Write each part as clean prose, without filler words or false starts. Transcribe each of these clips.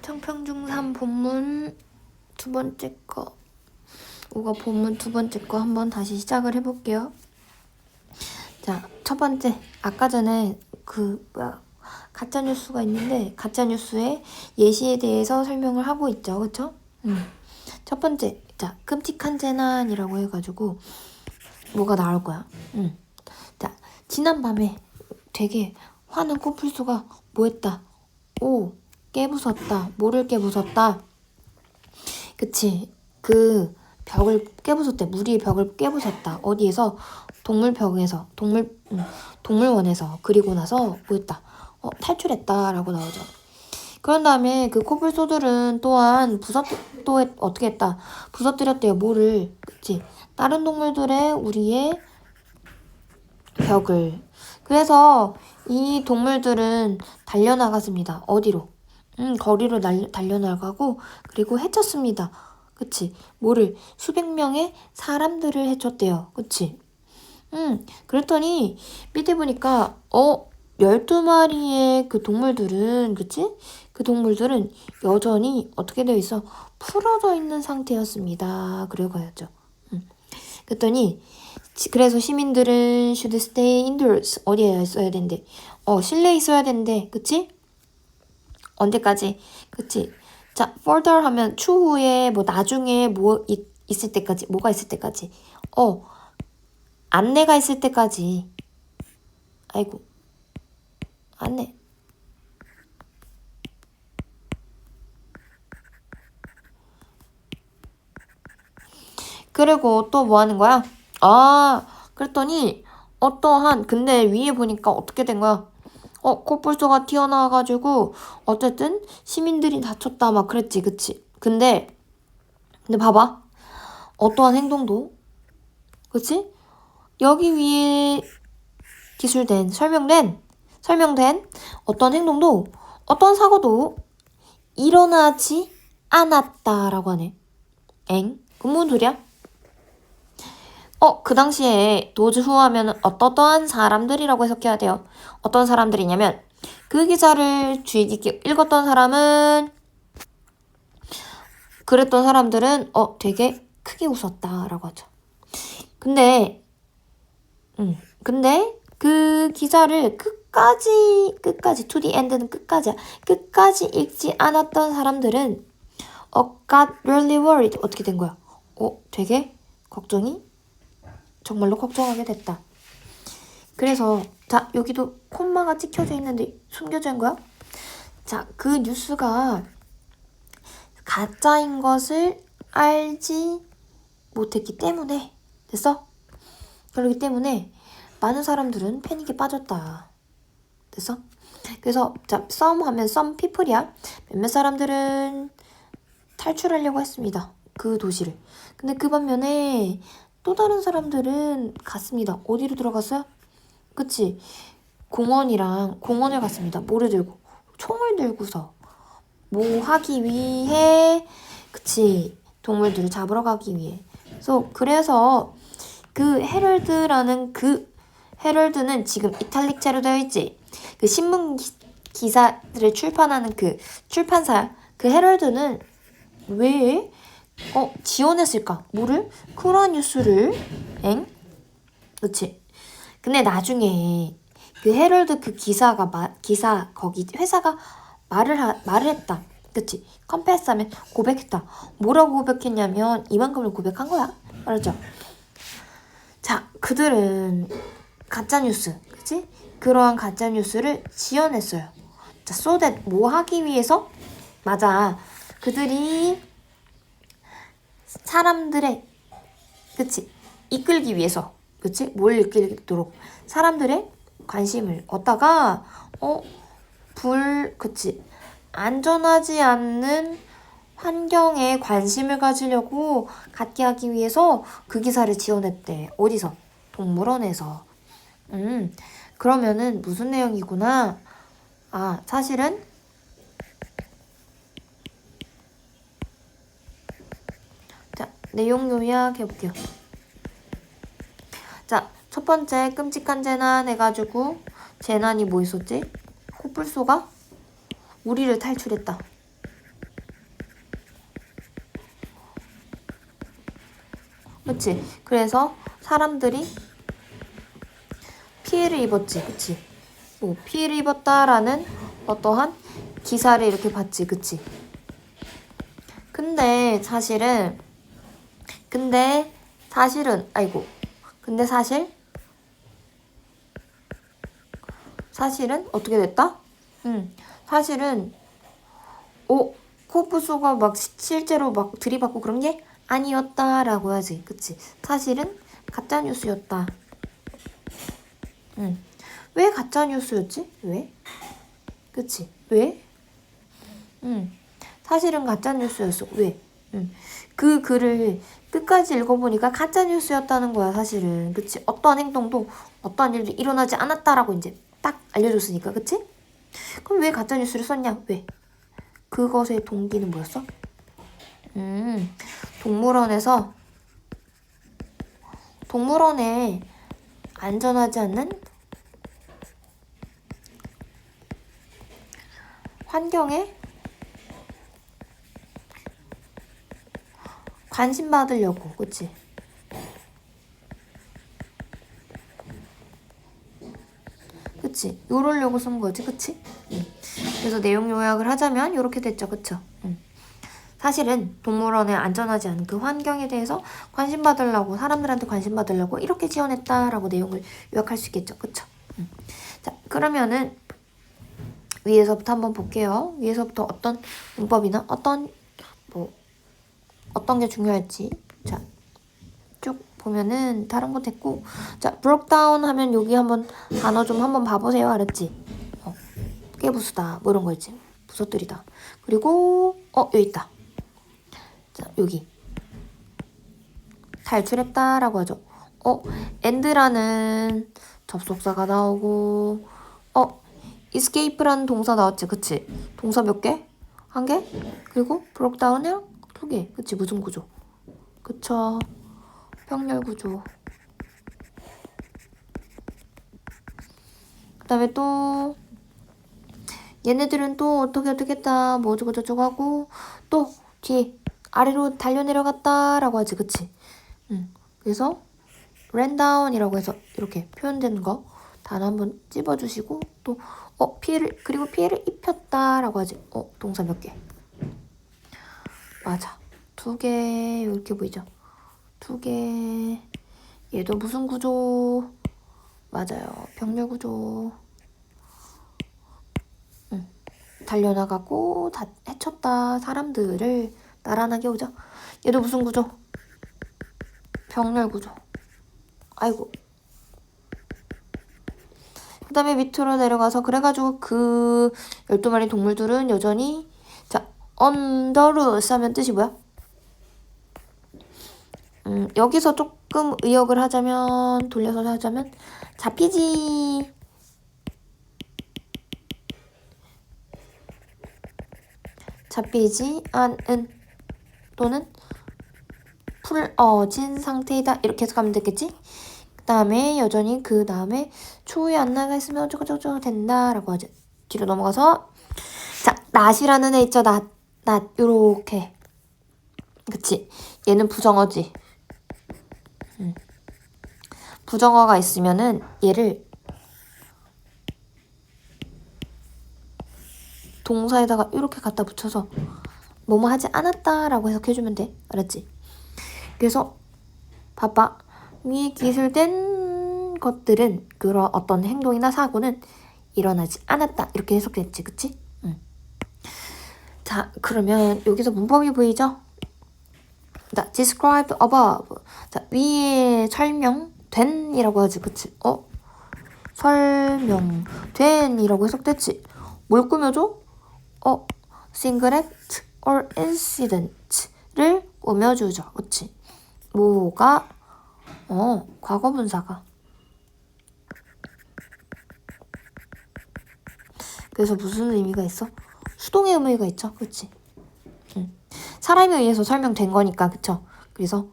청평중3 본문 두 번째 거. 5가 본문 두 번째 거 한번 다시 시작을 해볼게요. 자, 첫 번째. 아까 전에 가짜뉴스가 있는데 가짜뉴스의 예시에 대해서 설명을 하고 있죠. 그쵸? 첫 번째. 자, 끔찍한 재난이라고 해가지고 뭐가 나올 거야. 자, 지난밤에 되게 화난 코뿔소가 뭐 했다? 오, 깨부쉈다. 뭐를 깨부쉈다? 그치. 그 벽을 깨부쉈대. 무리의 벽을 깨부쉈다. 어디에서? 동물원에서. 그리고 나서 뭐 했다? 탈출했다. 라고 나오죠. 그런 다음에 그 코뿔소들은 또한 어떻게 했다? 부서뜨렸대요. 뭐를? 그치. 다른 동물들의 우리의 벽을. 그래서 이 동물들은 달려나갔습니다. 어디로? 거리로 달려나가고 그리고 해쳤습니다. 그치? 뭐를? 수백 명의 사람들을 해쳤대요. 그치? 그랬더니 밑에 보니까 12마리의 그 동물들은, 그치? 그 동물들은 여전히 어떻게 되어 있어? 풀어져 있는 상태였습니다. 그러고 가야죠. 그랬더니 그래서 시민들은 should stay indoors. 어디에 있어야 된대? 실내에 있어야 된대. 그치? 언제까지? 그치? 자, further 하면 추후에 뭐 나중에 뭐 있을 때까지. 뭐가 있을 때까지? 안내가 있을 때까지. 아이고. 안내. 그리고 또 뭐 하는 거야? 그랬더니 근데 위에 보니까 어떻게 된 거야? 코뿔소가 튀어나와가지고 어쨌든 시민들이 다쳤다 막 그랬지. 그치? 근데 봐봐. 어떠한 행동도, 그치? 여기 위에 설명된 어떤 행동도, 어떤 사고도 일어나지 않았다라고 하네. 그럼 뭔 소리야? 그 당시에 도즈후 하면 어떠한 사람들이라고 해석해야 돼요. 어떤 사람들이냐면 그 기사를 주의 깊게 읽었던 사람은, 그랬던 사람들은 되게 크게 웃었다라고 하죠. 근데 그 기사를 끝까지 to the end는 끝까지야. 끝까지 읽지 않았던 사람들은 got really worried. 어떻게 된 거야? 되게 정말로 걱정하게 됐다. 그래서 자, 여기도 콤마가 찍혀져 있는데 숨겨져 있는 거야? 자, 그 뉴스가 가짜인 것을 알지 못했기 때문에, 됐어? 그렇기 때문에 많은 사람들은 패닉에 빠졌다. 됐어? 그래서 자, some 하면 some people이야. 몇몇 사람들은 탈출하려고 했습니다. 그 도시를. 근데 그 반면에 또 다른 사람들은 갔습니다. 어디로 들어갔어요? 그치? 공원을 갔습니다. 뭐를 들고? 총을 들고서 뭐 하기 위해, 그치? 동물들을 잡으러 가기 위해. 그래서 그 헤럴드는 지금 이탈릭체로 되어 있지. 그 신문 기사들을 출판하는 그 출판사야. 그 헤럴드는 왜 지원했을까? 뭐를? 그런 뉴스를. 그치? 근데 나중에 그 헤럴드 그 거기 회사가 말을 했다. 그치? confess하면 고백했다. 뭐라고 고백했냐면 이만큼을 고백한 거야. 알았죠? 자, 그들은 가짜뉴스, 그치? 그러한 가짜뉴스를 지어냈어요. 자, so that 뭐 하기 위해서? 맞아. 그들이 사람들의, 그치? 이끌기 위해서, 그치? 뭘 이끌도록? 사람들의 관심을 얻다가, 그치? 안전하지 않는 환경에 관심을 갖게 하기 위해서 그 기사를 지어냈대. 어디서? 동물원에서. 그러면은 무슨 내용이구나. 사실은 자, 내용 요약해볼게요. 자, 첫 번째 끔찍한 재난 해가지고 재난이 뭐 있었지? 코뿔소가 우리를 탈출했다. 그치? 그래서 사람들이 피해를 입었지, 그치? 뭐 피해를 입었다라는 어떠한 기사를 이렇게 봤지, 그치? 근데 사실은 아이고, 근데 사실은 어떻게 됐다? 사실은 코프소가 막 실제로 막 들이받고 그런 게 아니었다라고 해야지, 그치? 사실은 가짜 뉴스였다. 왜 가짜 뉴스였지? 왜? 그치? 왜? 사실은 가짜 뉴스였어. 왜? 그 글을 끝까지 읽어보니까 가짜 뉴스였다는 거야, 사실은. 그치? 어떠한 행동도 어떠한 일도 일어나지 않았다라고 이제 딱 알려줬으니까, 그치? 그럼 왜 가짜 뉴스를 썼냐? 왜? 그것의 동기는 뭐였어? 동물원에서 동물원에 안전하지 않는 환경에 관심 받으려고, 그치? 그치? 요러려고 쓴 거지, 그치? 그래서 내용 요약을 하자면 이렇게 됐죠, 그쵸? 사실은 동물원에 안전하지 않은 그 환경에 대해서 관심 받으려고, 사람들한테 관심 받으려고 이렇게 지원했다라고 내용을 요약할 수 있겠죠, 그쵸? 자, 그러면은 위에서부터 한번 볼게요. 위에서부터 어떤 문법이나 어떤 게 중요할지. 자, 쭉 보면은 다른 거 됐고, 자, broke down 하면 여기 한번 단어 좀 한번 봐보세요. 알았지? 깨부수다 뭐 이런 거 있지. 부서뜨리다. 그리고 여기 있다. 자, 여기 탈출했다라고 하죠. end라는 접속사가 나오고 escape라는 동사 나왔지, 그치? 동사 몇 개? 한 개? 그리고 broke down이랑 두 개. 그치? 무슨 구조? 그쵸? 병렬 구조. 그 다음에 또 얘네들은 또 어떻게 했다 뭐 어쩌고 하고 또 뒤에 아래로 달려내려갔다라고 하지, 그치? 그래서 ran down이라고 해서 이렇게 표현된 거 단어 한번 찝어주시고 또 피해를 입혔다라고 하지. 동사 몇 개? 맞아, 두 개. 이렇게 보이죠? 두 개. 얘도 무슨 구조? 맞아요, 병렬 구조. 달려나가고 다 해쳤다 사람들을 나란하게 오죠. 얘도 무슨 구조? 병렬 구조. 아이고. 그 다음에 밑으로 내려가서 그래가지고 그 12마리 동물들은 여전히 자, on the loose 하면 뜻이 뭐야? 여기서 조금 의역을 하자면 돌려서 하자면 잡히지 않은 또는 풀어진 상태이다 이렇게 해석하면 되겠지? 그 다음에 여전히 그 다음에 추후에 안 나가 있으면 어쩌고저쩌고 된다라고 하죠. 뒤로 넘어가서 자, not이라는 애 있죠. not 요렇게 그치? 얘는 부정어지. 부정어가 있으면은 얘를 동사에다가 이렇게 갖다 붙여서 뭐뭐 하지 않았다라고 해석해주면 돼. 알았지? 그래서 봐봐. 위에 기술된 것들은 그런 어떤 행동이나 사고는 일어나지 않았다. 이렇게 해석됐지. 그치? 자, 그러면 여기서 문법이 보이죠? 자, described above. 자, 위에 설명된 이라고 하지. 그치? 설명된 이라고 해석됐지. 뭘 꾸며줘? single act or incident를 꾸며주죠. 그치? 뭐가? 과거 분사가. 그래서 무슨 의미가 있어? 수동의 의미가 있죠. 그치? 사람에 의해서 설명된 거니까. 그쵸? 그래서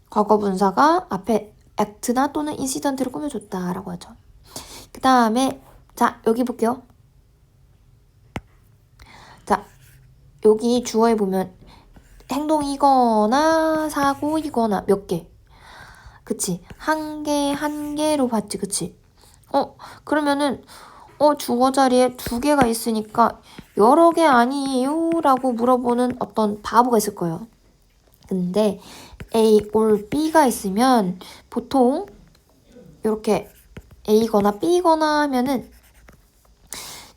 과거 분사가 앞에 act나 또는 incident를 꾸며줬다라고 하죠. 그 다음에 자, 여기 볼게요. 자, 여기 주어에 보면 행동이거나 사고이거나 몇 개? 그치? 한 개로 봤지, 그치? 그러면은 주어 자리에 두 개가 있으니까 여러 개 아니에요? 라고 물어보는 어떤 바보가 있을 거예요. 근데 A or B가 있으면 보통 이렇게 A거나 B거나 하면은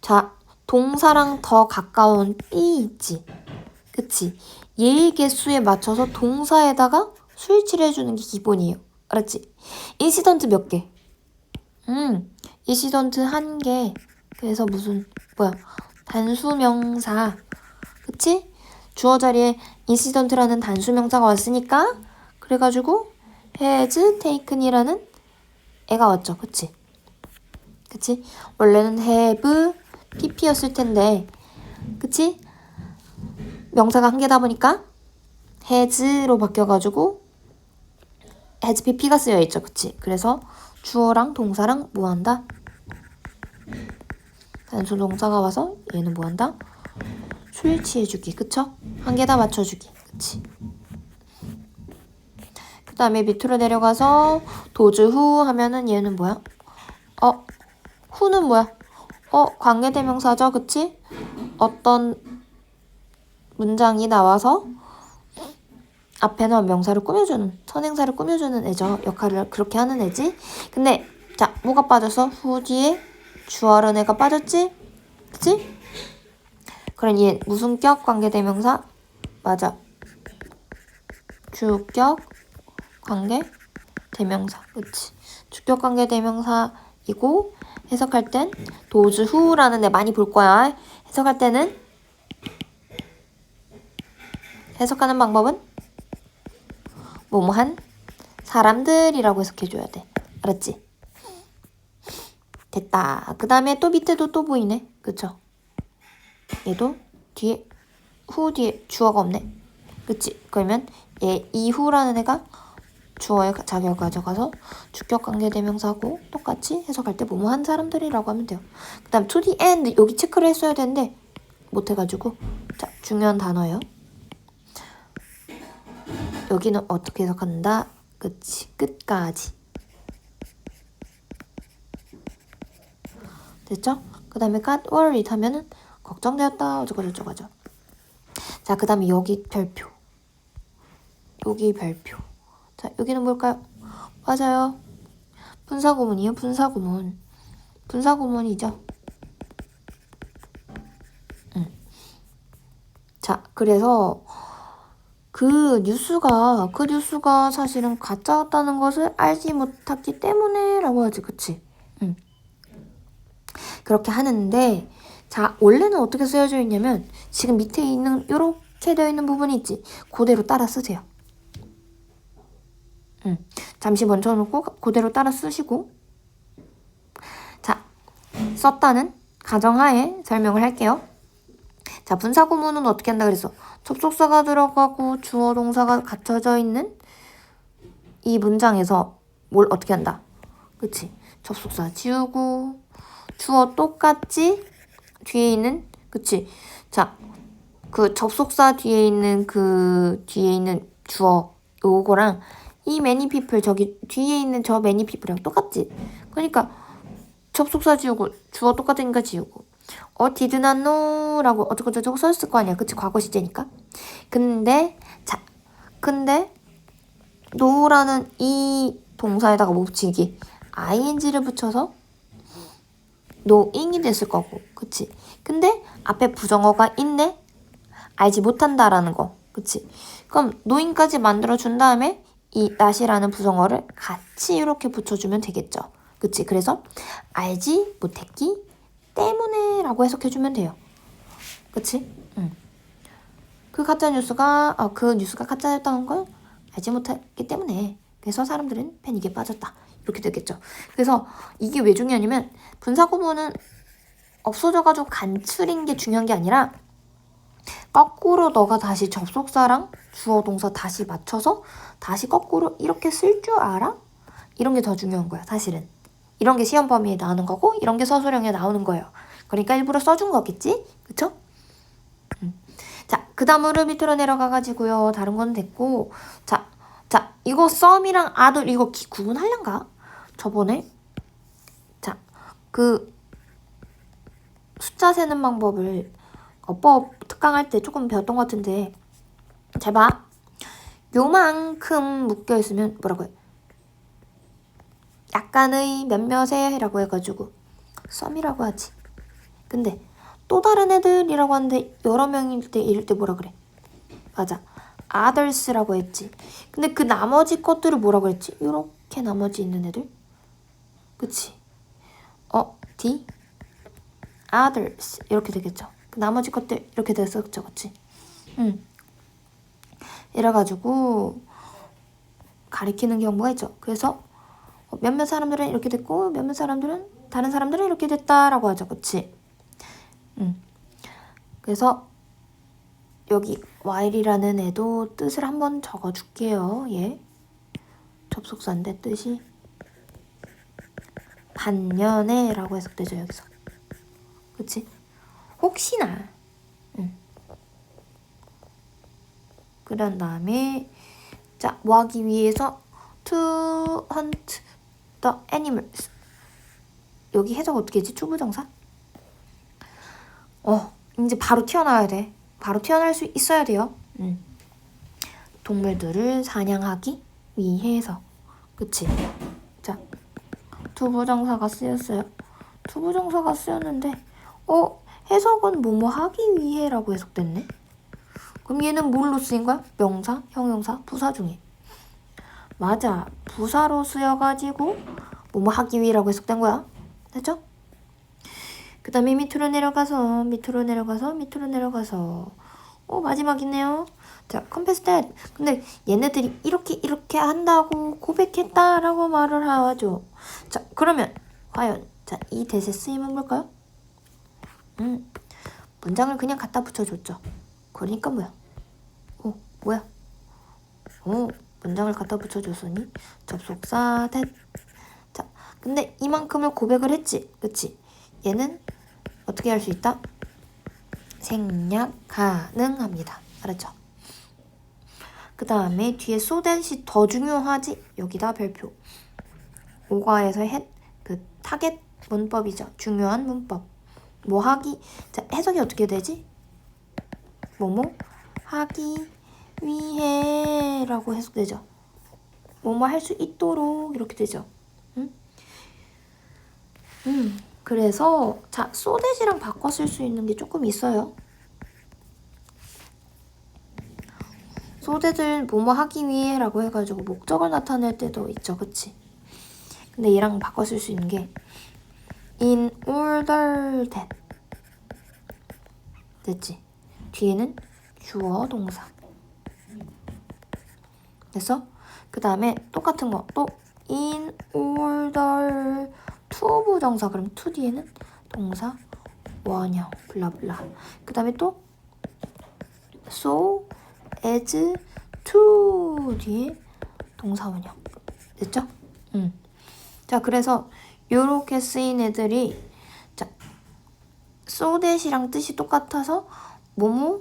자, 동사랑 더 가까운 B 있지? 그치? 얘의 개수에 맞춰서 동사에다가 스위치를 해주는 게 기본이에요. 알았지? 인시던트 몇 개? 인시던트 한 개. 그래서 단수명사. 그치? 주어 자리에 인시던트라는 단수명사가 왔으니까 그래가지고 has taken이라는 애가 왔죠. 그치? 그치? 원래는 have pp였을 텐데 그치? 명사가 한 개다 보니까 has로 바뀌어가지고 has pp가 쓰여있죠. 그치? 그래서 주어랑 동사랑 뭐한다? 단수 동사가 와서 얘는 뭐한다? 스위치해주기. 그쵸? 한 개 다 맞춰주기. 그치? 그 다음에 밑으로 내려가서 도즈 후 하면은 얘는 뭐야? 후는 뭐야? 관계대명사죠. 그치? 어떤 문장이 나와서 앞에는 명사를 꾸며주는, 선행사를 꾸며주는 애죠. 역할을 그렇게 하는 애지. 근데 자, 뭐가 빠져서 후 뒤에 주어라는 애가 빠졌지? 그치? 그럼 얘 무슨격 관계대명사? 맞아. 주격 관계대명사. 그치? 주격 관계대명사이고 해석할 땐 도즈 후라는 애 많이 볼 거야. 해석할 때는 해석하는 방법은 뭐뭐한 사람들이라고 해석해줘야 돼. 알았지? 됐다. 그 다음에 또 밑에도 또 보이네. 그쵸? 얘도 뒤에 후 뒤에 주어가 없네. 그치? 그러면 얘 이후라는 애가 주어의 자격을 가져가서 주격 관계대명사고 똑같이 해석할 때 뭐뭐한 사람들이라고 하면 돼요. 그 다음 to the end 여기 체크를 했어야 되는데 못해가지고 자 중요한 단어예요. 여기는 어떻게 해석한다? 그치? 끝까지. 됐죠? 그 다음에 got worried 하면은 걱정되었다 어쩌고저쩌고 하죠. 자, 그 다음에 여기 별표. 여기 별표. 자, 여기는 뭘까요? 맞아요. 분사구문이에요. 분사구문. 분사구문이죠. 자, 그래서 그 뉴스가 사실은 가짜였다는 것을 알지 못했기 때문에 라고 하지. 그치? 그렇게 하는데 자, 원래는 어떻게 쓰여져 있냐면 지금 밑에 있는 요렇게 되어 있는 부분이 있지. 그대로 따라 쓰세요. 잠시 멈춰놓고 그대로 따라 쓰시고 자, 썼다는 가정하에 설명을 할게요. 자, 분사구문은 어떻게 한다 그랬어? 접속사가 들어가고 주어 동사가 갖춰져 있는 이 문장에서 뭘 어떻게 한다? 그치? 접속사 지우고 주어 똑같이 뒤에 있는 그치? 자, 그 접속사 뒤에 있는 주어 요거랑 이 many people 저기 뒤에 있는 저 many people이랑 똑같지? 그러니까 접속사 지우고 주어 똑같으니까 지우고 did not know 라고 어쩌고저쩌고 썼을 거 아니야. 그치? 과거 시제니까. 근데 know라는 이 동사에다가 뭐 붙이기 ing를 붙여서 knowing이 됐을 거고. 그치? 근데 앞에 부정어가 있네? 알지 못한다라는 거. 그치? 그럼 knowing까지 만들어준 다음에 이 not이라는 부정어를 같이 이렇게 붙여주면 되겠죠. 그치? 그래서 알지 못했기 때문에 라고 해석해주면 돼요. 그치? 그 뉴스가 가짜였다는 걸 알지 못했기 때문에 그래서 사람들은 패닉에 빠졌다. 이렇게 되겠죠. 그래서 이게 왜 중요하냐면 분사구문은 없어져가지고 간추린 게 중요한 게 아니라 거꾸로 너가 다시 접속사랑 주어 동사 다시 맞춰서 다시 거꾸로 이렇게 쓸 줄 알아? 이런 게 더 중요한 거야, 사실은. 이런 게 시험 범위에 나오는 거고 이런 게 서술형에 나오는 거예요. 그러니까 일부러 써준 거겠지? 그쵸? 자, 그 다음으로 밑으로 내려가가지고요. 다른 건 됐고 자, 자, 이거 썸이랑 아들 이거 구분하려는가? 저번에 자, 그 숫자 세는 방법을 어법 특강할 때 조금 배웠던 것 같은데 잘 봐. 요만큼 묶여있으면 뭐라고 해? 약간의 몇몇의 라고 해가지고 썸이라고 하지. 근데 또 다른 애들이라고 하는데 여러 명일 때 이럴 때 뭐라 그래? 맞아. others라고 했지. 근데 그 나머지 것들을 뭐라고 했지? 요렇게 나머지 있는 애들? 그치? the others 이렇게 되겠죠. 그 나머지 것들 이렇게 됐었죠. 그치? 이래가지고 가리키는 경우가 있죠. 그래서 몇몇 사람들은 이렇게 됐고 몇몇 사람들은 다른 사람들은 이렇게 됐다라고 하죠. 그치? 그래서 여기 while이라는 애도 뜻을 한번 적어줄게요. 얘 접속사인데 뜻이 반면에라고 해석되죠. 여기서. 그치? 혹시나 그런 다음에 자, 뭐 하기 위해서 to hunt the animals 여기 해석 어떻게 했지? 투부정사? 이제 바로 튀어나와야 돼. 바로 튀어나올 수 있어야 돼요. 동물들을 사냥하기 위해서. 그치? 자, 투부정사가 쓰였어요. 투부정사가 쓰였는데 해석은 뭐뭐 하기 위해라고 해석됐네. 그럼 얘는 뭘로 쓰인 거야? 명사, 형용사, 부사 중에. 맞아. 부사로 쓰여가지고 뭐뭐 하기 위해라고 해석된 거야. 됐죠? 그 다음에 밑으로 내려가서 마지막 있네요. 자, confess that. 근데 얘네들이 이렇게 한다고 고백했다라고 말을 하죠. 자, 그러면 과연 이 대세 쓰임은 뭘까요? 문장을 그냥 갖다 붙여줬죠. 그러니까 뭐야? 문장을 갖다 붙여줬으니 접속사 that. 자, 근데 이만큼을 고백을 했지. 그치? 얘는 어떻게 할 수 있다? 생략 가능합니다. 알았죠? 그 다음에 뒤에 so that이 더 중요하지? 여기다 별표. 오과에서 그 타겟 문법이죠. 중요한 문법. 뭐 하기. 자, 해석이 어떻게 되지? 뭐뭐 하기 위해 라고 해석되죠. 뭐뭐 할 수 있도록 이렇게 되죠. 그래서 자, so that이랑 바꿔 쓸 수 있는 게 조금 있어요. so that을 뭐뭐 하기 위해 라고 해가지고 목적을 나타낼 때도 있죠. 그치? 근데 얘랑 바꿔 쓸 수 있는 게 in order that. 됐지? 뒤에는 주어 동사. 됐어? 그 다음에 똑같은 거 또 in order to 부정사. 그럼 to 뒤에는 동사 원형 블라블라. 그 다음에 또 so as to 뒤에 동사 원형. 됐죠? 자, 그래서 요렇게 쓰인 애들이 자, so that이랑 뜻이 똑같아서 뭐뭐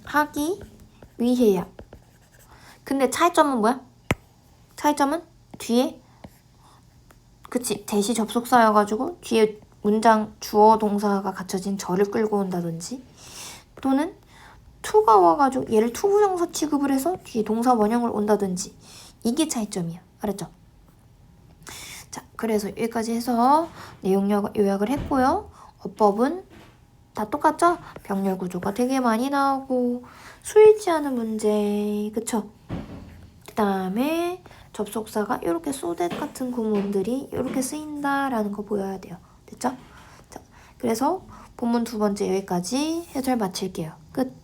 하기 위해야. 근데 차이점은 뭐야? 차이점은 뒤에 그치, 대시 접속사여가지고 뒤에 문장 주어 동사가 갖춰진 절을 끌고 온다든지 또는 to가 와가지고 얘를 투부정사 취급을 해서 뒤에 동사 원형을 온다든지 이게 차이점이야. 알았죠? 자, 그래서 여기까지 해서 내용 요약을 했고요. 어법은 다 똑같죠? 병렬 구조가 되게 많이 나오고 수일치 하는 문제. 그쵸? 그 다음에 접속사가 이렇게 so that 같은 구문들이 이렇게 쓰인다라는 거 보여야 돼요. 됐죠? 자, 그래서 본문 두 번째 여기까지 해설 마칠게요. 끝.